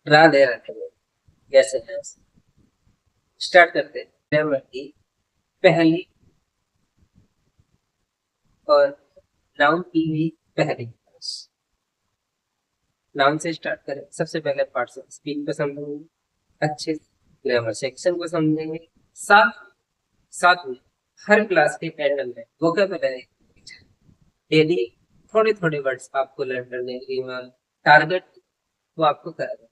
राधे राधे। कैसे हैं? स्टार्ट करते हैं। ग्रामर की पहली और नाउन की भी पहली क्लास। नाउन से स्टार्ट करें। सबसे पहले पार्ट से स्पीच को समझेंगे, अच्छे ग्रामर सेक्शन को समझेंगे। साथ साथ में हर क्लास के एंड में वोकैबुलरी डेली थोड़े थोड़े वर्ड्स आपको लर्न करने की टारगेट वो आपको कर रहे हैं।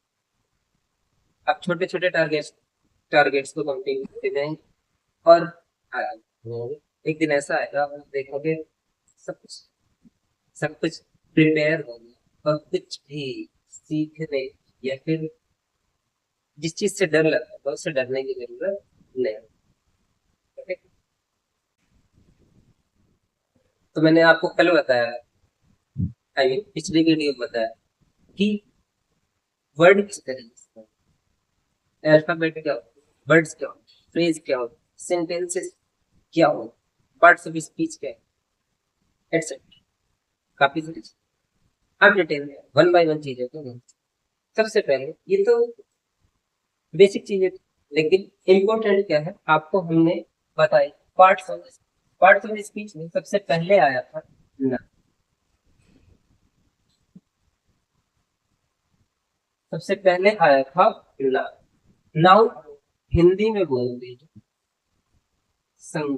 आप छोटे छोटे टारगेट्स को कंप्लीट करते जाएंगे और एक दिन ऐसा आएगा आप देखोगे सब कुछ सब कुछ प्रिपेयर हो गया और कुछ भी सीखने या फिर जिस चीज से डर लगता है तो उससे डरने की जरूरत नहीं। ठीक? तो मैंने आपको कल बताया, आई मीन पिछली वीडियो में बताया कि वर्ड किस तरीके से, अल्फाबेट क्या होता है, वर्ड्स क्या होते हैं, फ्रेज क्या होता है, सेंटेंसेस क्या होते हैं, पार्ट्स ऑफ स्पीच क्या है, एटसेट्रा। काफी सारी आप डिटेल में वन बाय वन चीजें को देखें। सबसे पहले ये तो बेसिक चीजें थी, लेकिन इम्पोर्टेंट क्या है आपको हमने बताई। पार्ट्स ऑफ स्पीच में सबसे पहले आया था ना, सबसे पहले आया था ना। नाउ हिंदी में बोलते हैं संग।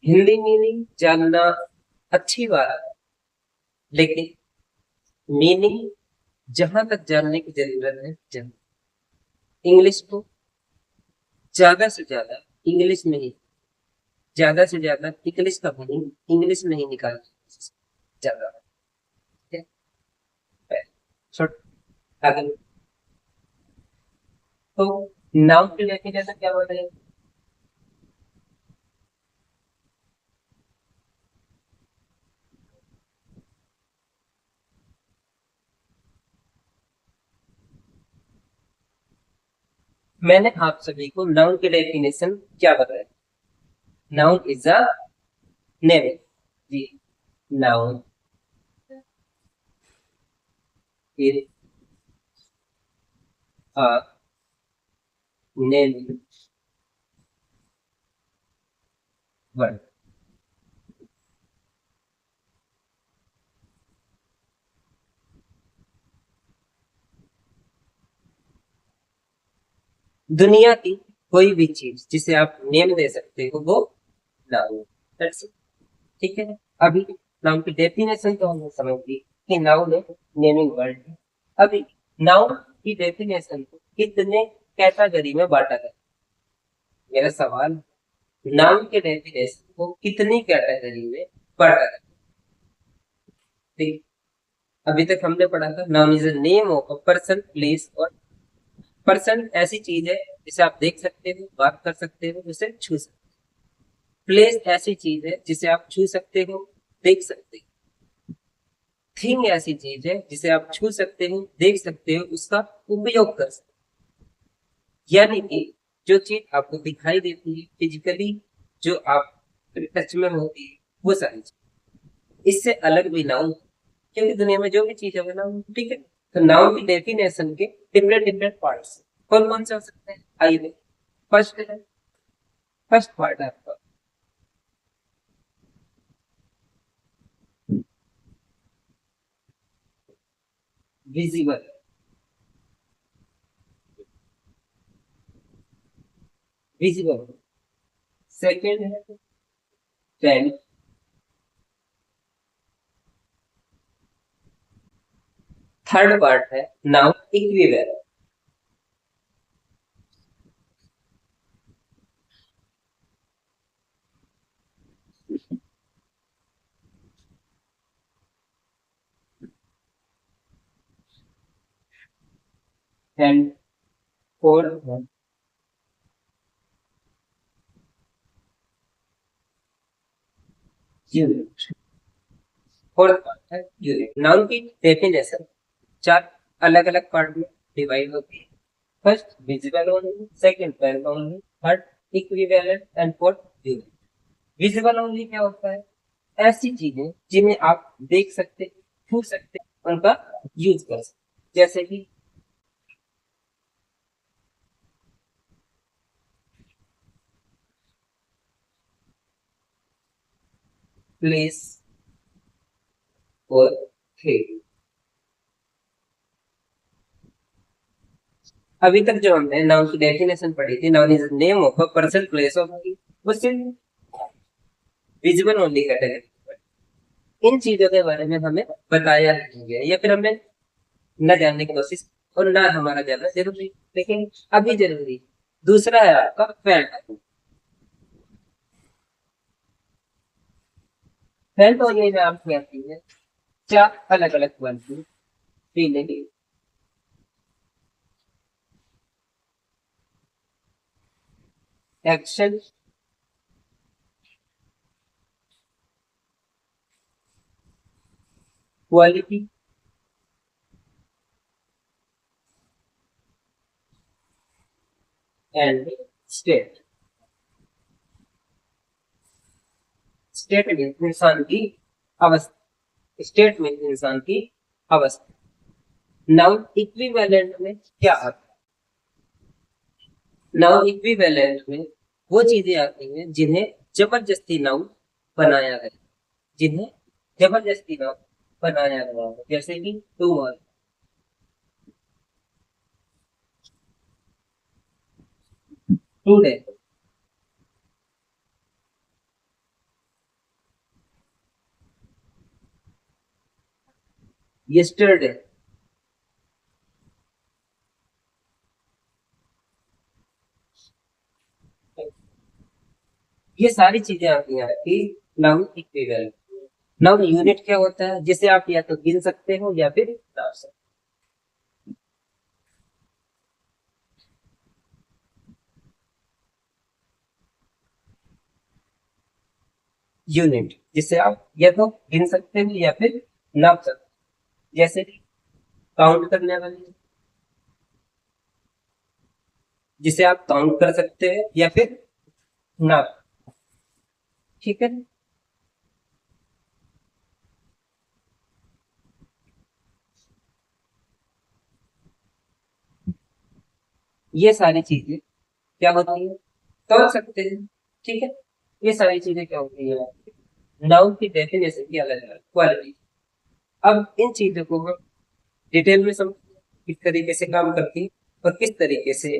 हिंदी मीनिंग जानना अच्छी बात है, लेकिन मीनिंग जहां तक जानने की जरूरत है जान। इंग्लिश को ज्यादा से ज्यादा इंग्लिश में ही, ज्यादा से ज्यादा इंग्लिश का मीनिंग इंग्लिश में ही निकाल ज्यादा। ठीक है? छोट अगर तो नाउन के लेके जैसा क्या बताइए। मैंने आप सभी को नाउन की डेफिनेशन क्या बताया। Noun is a name. जी, noun is a name word. दुनिया की कोई भी चीज जिसे आप नेम दे सकते हो वो नाउन। That's it. ठीक है। अभी नाउन की डेफिनेशन तो हमने समझ ली कि नाउन एक नेमिंग वर्ड है। अभी नाउन की डेफिनेशन को कितने कैटेगरी में बांटा जाए, मेरा सवाल। नाउन के डेफिनेशन को कितनी कैटेगरी में बांटा जाए। ठीक। अभी तक हमने पढ़ा था noun is a name of a person place और। पर्सन ऐसी चीज है जिसे आप देख सकते हो, बात कर सकते हो, उसे छू सकते हो। प्लेस ऐसी चीज है जिसे आप छू सकते हो, देख सकते हो। थिंग ऐसी चीज है जिसे आप छू सकते हो, देख सकते हो, उसका उपयोग कर सकते हो। यानी कि जो चीज आपको दिखाई देती है फिजिकली, जो आप टच में होती है, वो सारी चीज। इससे अलग भी नाउन, क्योंकि दुनिया में जो भी चीज है वो नाउन। ठीक है। तो नाउन की डेफिनेशन के डिफरेंट डिफरेंट पार्ट्स कौन कौन से हो सकते हैं आइए। फर्स्ट है, फर्स्ट पार्ट है आपका विजिबल। विजिबल। सेकेंड है टेंस। थर्ड पार्ट है नाउन इक्विवेलेंट। एंड फोर्थ है यूनिट। फोर्थ पार्ट है यूनिट। नाउन की डेफिनेशन चार अलग अलग पार्ट में डिवाइड होती है। First visible only, second parallel only, third equivalent and fourth unit. Visible only क्या होता है? ऐसी चीजें जिन्हें आप देख सकते, छू सकते, उनका यूज कर सकते, जैसे कि प्लेस और थिंग। अभी तक जो हमने नाउन की डेफिनेशन पढ़ी थी, noun is name of a person, place of, वो सिर्फ विजुअल ओनली कैटेगरी। इन चीजों के बारे में हमें बताया नहीं गया, या फिर हमें न जानने की कोशिश, और ना हमारा जानना जरूरी, लेकिन अभी जरूरी। दूसरा है आपका फैक्ट। फैक्ट होने में आप क्या है, चार अलग अलग quality, feeling, action, quality and state. State means इंसान की अवस्था, स्टेट मीन्स इंसान की अवस्था। नाउन इक्विवेलेंट में क्या आता है? नाउन इक्विवेलेंट में वो चीजें आती हैं जिन्हें जबरदस्ती नाउन बनाया गया, जिन्हें जबरदस्ती नाउन बनाया गया है, जैसे कि टूमर, टुडे, यस्टरडे। ये सारी चीजें आती हैं आपकी नाउन इक्विवेलेंट। नाउन यूनिट क्या होता है, जिसे आप या तो गिन सकते हो या फिर नाप सकते हो। यूनिट जिसे आप या तो गिन सकते हो या फिर नाप सकते हो, जैसे कि काउंट करने वाली, जिसे आप काउंट कर सकते हैं या फिर नाप। ठीक है, ये सारी चीजें क्या होती है, तोल सकते हैं। ठीक है, ये सारी चीजें क्या होती है, नाउन की डेफिनेशन की अलग अलग क्वालिटी। अब इन चीजों को हम डिटेल में समझ, किस तरीके से काम करती है और किस तरीके से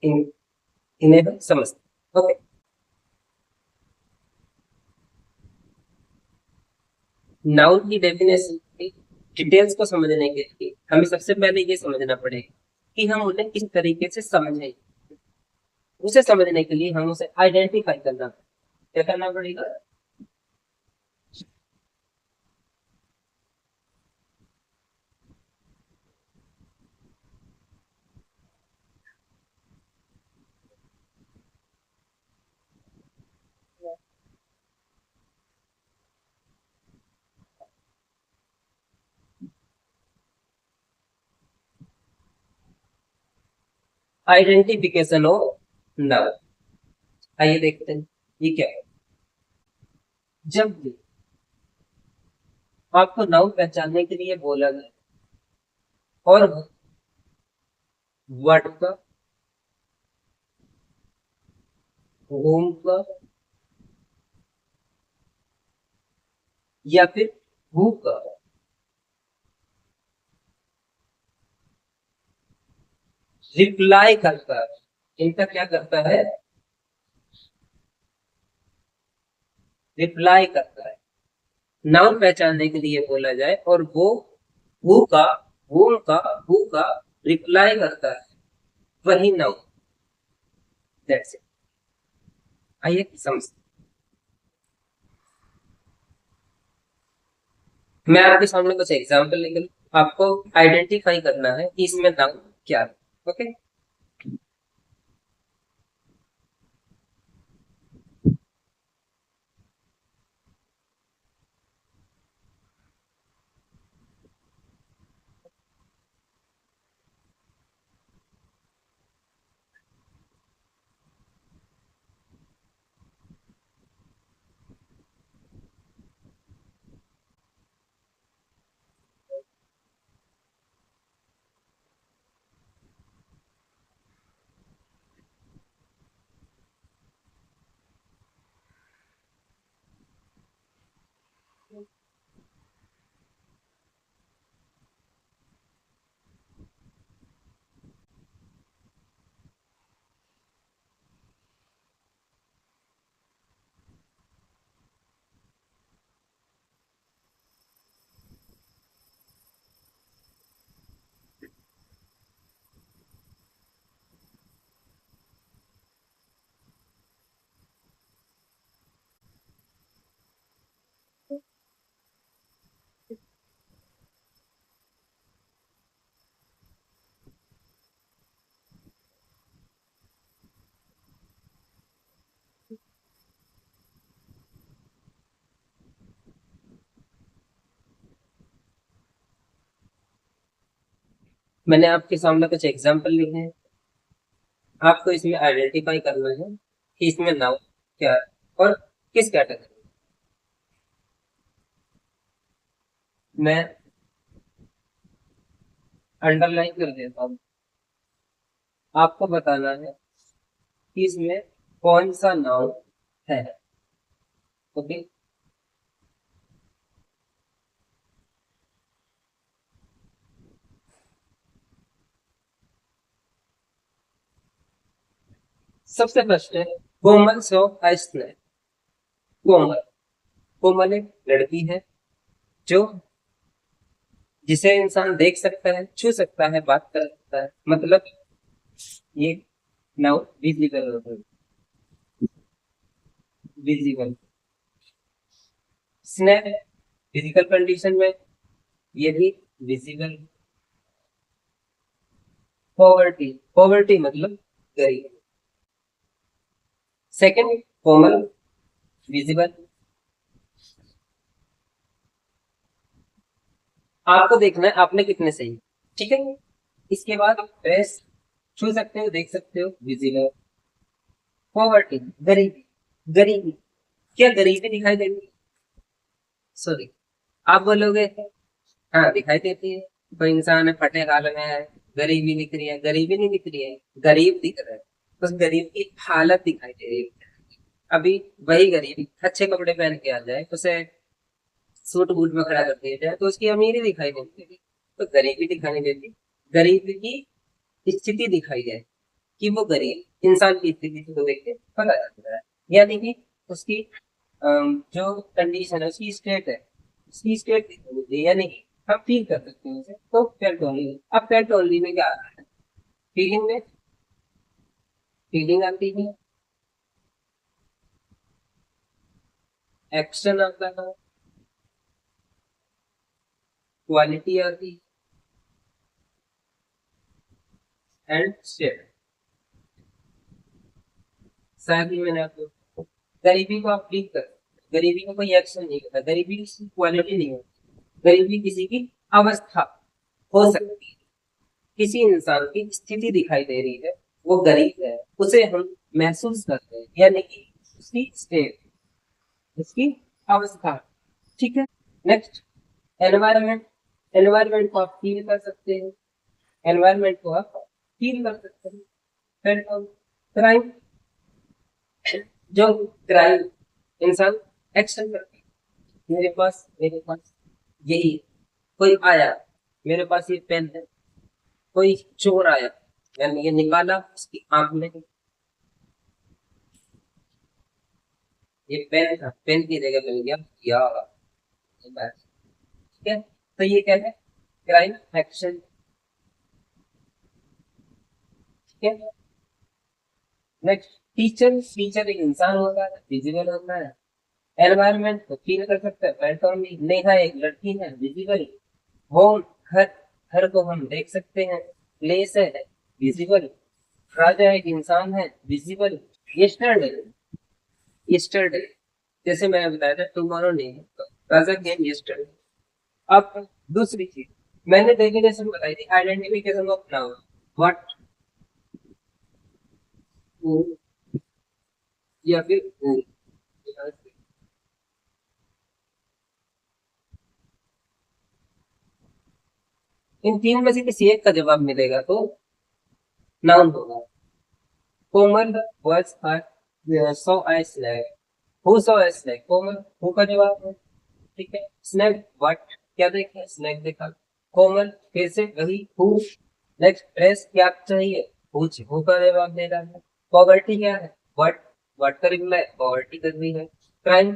इन्हें हम समझते। ओके, नाउन की डेफिनेशन की डिटेल्स को समझने के लिए हमें सबसे पहले ये समझना पड़ेगा कि हम उन्हें किस तरीके से समझें। उसे समझने के लिए हम उसे आइडेंटिफाई करना, क्या करना पड़ेगा, आइडेंटिफिकेशन ऑफ नाउन। आइए देखते हैं ये क्या है। जब भी आपको नाउन पहचानने के लिए बोला जाए और वर्ड का, होम का, या फिर हु का रिप्लाई करता है, इनका क्या करता है, रिप्लाई करता है। नाउन पहचानने के लिए बोला जाए और वो हु का, होम का, हु का रिप्लाई करता है, वही नाउन। That's it. आइए समझ, मैं आपके सामने कुछ एग्जांपल लेकर आपको आइडेंटिफाई करना है कि इसमें नाउन क्या है। ओके, मैंने आपके सामने कुछ एग्जाम्पल लिखे हैं, आपको इसमें आइडेंटिफाई करना है कि इसमें नाउन क्या है और किस कैटेगरी। मैं अंडरलाइन कर देता हूँ, आपको बताना है कि इसमें कौन सा नाउन है। ओके, सबसे फर्स्ट है कोमल सो आइसने। कोमल, कोमल एक लड़की है जो, जिसे इंसान देख सकता है, छू सकता है, बात कर सकता है, मतलब ये नाउन विजिबल होता है। विजिबल। स्नैप फिजिकल कंडीशन में ये भी विजिबल। पॉवर्टी, पॉवर्टी मतलब गरीब। सेकंड कोमल, विजिबल। आपको देखना है आपने कितने सही, ठीक है। इसके बाद प्रेस, छू सकते हो, देख सकते हो, विजिबल। पॉवर्टी, गरीबी, गरीबी, क्या गरीबी दिखाई देती है? सॉरी, आप बोलोगे हाँ दिखाई देती है। कोई इंसान है फटे हाल में है, गरीबी दिख रही है, गरीबी नहीं दिख रही है, गरीब दिख रहा है, उस गरीब की हालत दिखाई दे रही है। अभी वही गरीब अच्छे कपड़े पहन के आ जाए, उसे सूट बूट में खड़ा कर दिया जाए तो उसकी अमीरी दिखाई नहीं देती, तो गरीबी दिखाई नहीं देती। गरीब की स्थिति दिखाई दे कि वो गरीब इंसान की स्थिति को देख के पता चलता है, यानी कि उसकी जो कंडीशन है, उसकी स्टेट है, उसकी स्टेट दिखाई देती है, यानी कि हम फील कर सकते हैं उसे। तो फेल्ट ओनली, अब फेल्ट ओनली में क्या आता है? फीलिंग में, फीलिंग आती है, एक्शन आता है, क्वालिटी आती है, एंड स्टेट। शायद ही मैंने आपको, गरीबी को आप फील कर, गरीबी का कोई एक्शन नहीं होता, गरीबी किसी क्वालिटी नहीं होती, गरीबी किसी की अवस्था हो सकती है। किसी इंसान की स्थिति दिखाई दे रही है, वो गरीब है, उसे हम महसूस करते हैं, यानी कि उसकी स्टेट, उसकी अवस्था, ठीक है। Next, environment. एनवायरमेंट को आप फील कर सकते हैं, एनवायरमेंट को आप फील कर सकते हैं। फिर क्राइम, जो क्राइम इंसान एक्शन करते हैं, मेरे पास यही, कोई आया, मेरे पास ये पेन है, कोई चोर आया, मैंने ये निकाला, उसकी आंख में ये पेन था, पेन की जगह मिल गया यार, ये बात, ठीक है। तो ये क्या है? क्राइम एक्शन, ठीक है। Next, teacher. टीचर एक इंसान होता है, विजिबल होता है, एनवायरमेंट को फील कर सकता है, प्लेटफॉर्म भी। नेहा एक लड़की है, विजिबल। होम, घर, घर को हम देख सकते हैं। प्लेस है, विजिबल। राजा एक इंसान है, विजिबल। यस्टरडे, यस्टरडे, जैसे मैंने बताया था टुमारो नहीं है, तो राजा गेम यस्टरडे। अब दूसरी चीज मैंने डेफिनेशन बताई थी, आइडेंटिफिकेशन ऑफ नाउन, व्हाट, या फिर who। इन तीन में से किसी एक का जवाब मिलेगा तो नाउन होगा। कोमल was saw a snake, who saw a snake, Komal who का जवाब है, ठीक है। स्नैक, व्हाट, क्या देखा, स्नैक देखा। कोमल फिर से वही हु। नेक्स्ट, प्रेस, क्या चाहिए, पूछ, हु का जवाब दे रहा है। पॉवर्टी क्या है, व्हाट, व्हाट का रिप्लाई पॉवर्टी कर रही है। क्राइम,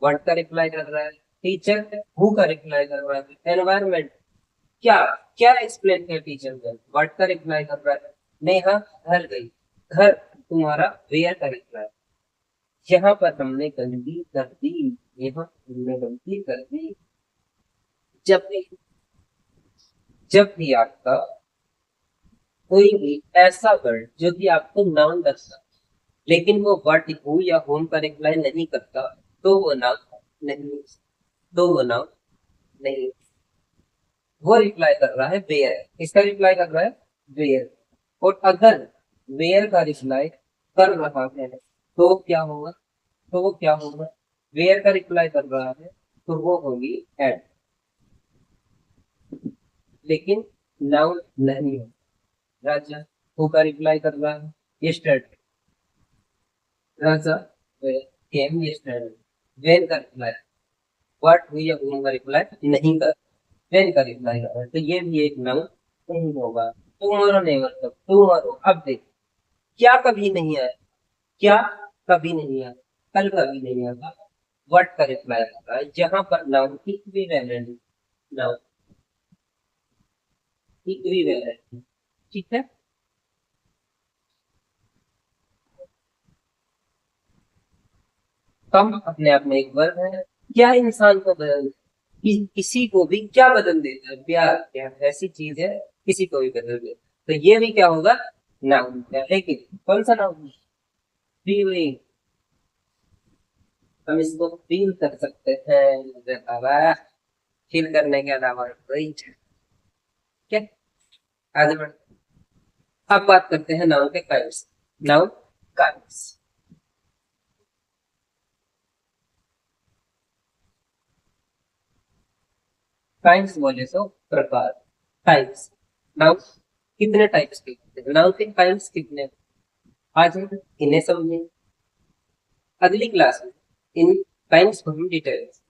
व्हाट का रिप्लाई कर रहा है। टीचर, हु का रिप्लाई कर रहा है। एनवायरमेंट, क्या, क्या एक्सप्लेन किया टीचर ने, व्हाट का रिप्लाई कर रहा है। नेहा घर गई, घर तुम्हारा वेयर का रिप्लाई। यहाँ पर हमने गलती कर दी, यहाँ हमने गलती कर दी। जब भी, जब भी आपका कोई भी ऐसा वर्ड जो कि आपको नाउन दर्शा, लेकिन वो वर्ड हु या होम का रिप्लाई नहीं करता, तो वो नाउन नहीं, तो वो नाउन नहीं। वो रिप्लाई कर रहा है वेयर, किसका रिप्लाई कर रहा है, वेयर। और अगर वेयर का रिप्लाई कर रहा है तो क्या होगा, तो वो क्या होगा, वेयर का रिप्लाई कर रहा है तो वो होगी एट, लेकिन नाउन नहीं है। राजा हु का रिप्लाई कर रहा है yesterday, Raja came yesterday, when का रिप्लाई, व्हाट हुई या whom का रिप्लाई नहीं कर, वेन का रिप्लाई कर रहा है, तो ये भी एक नाउन नहीं होगा। टुमारो नहीं, मतलब टुमारो, अब देख, क्या कभी नहीं आया, क्या कभी नहीं आया, कल कभी नहीं आया, व्हाट का रिप्लाई कर रहा है, जहां पर नाउन इक्विवेलेंट, नाउन इक्विवेलेंट, ठीक है। कम अपने आप में एक वर्ब है। क्या इंसान को बदल, किसी को भी क्या बदल देता है, प्यार, प्यार ऐसी चीज है, किसी को भी बदल देता है, तो ये भी क्या होगा, नाउन है। लेकिन कौन सा नाउन, फीलिंग, हम इसको फील कर सकते हैं, फील करने के अलावा कोई, ठीक है। आगे बढ़, अब बात करते हैं नाउन के काइंड्स, नाउन काइंड्स, काइंड्स बोले तो प्रकार, टाइप्स, नाउन कितने टाइप्स के होते हैं, नाउन के काइंड्स कितने, आज हम इन्हें समझें, अगली क्लास में इन काइंड्स को हम details,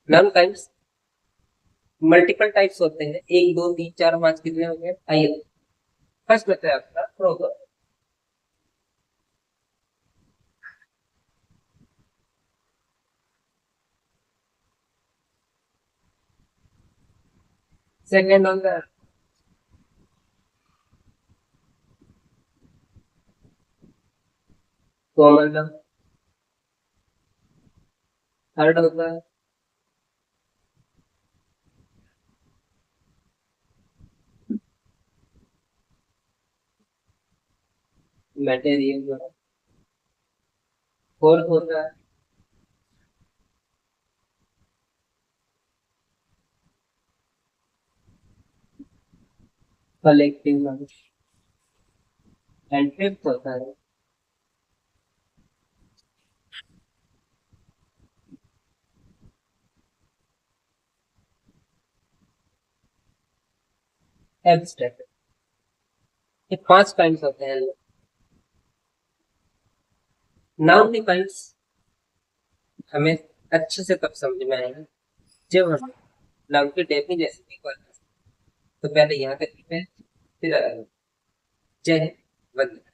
noun kinds multiple types होते हैं, एक दो तीन चार पांच कितने हो गए, आइए। फर्स्ट बताया आपका प्रोवर्ब, सेकंड होगा कॉमन नाउन, थर्ड होगा मटेरियल, फोर्थ होगा कलेक्टिव नाउन, एंड फिफ्थ होता है एब्स्ट्रैक्ट। ये पांच काइंड्स होते हैं नाउन के काइंड्स, हमें अच्छे से तब समझ में आएगा जब हम नाउन की डेफिनेशन की बात, तो पहले यहाँ तक की है, फिर जय हिंद, वंदे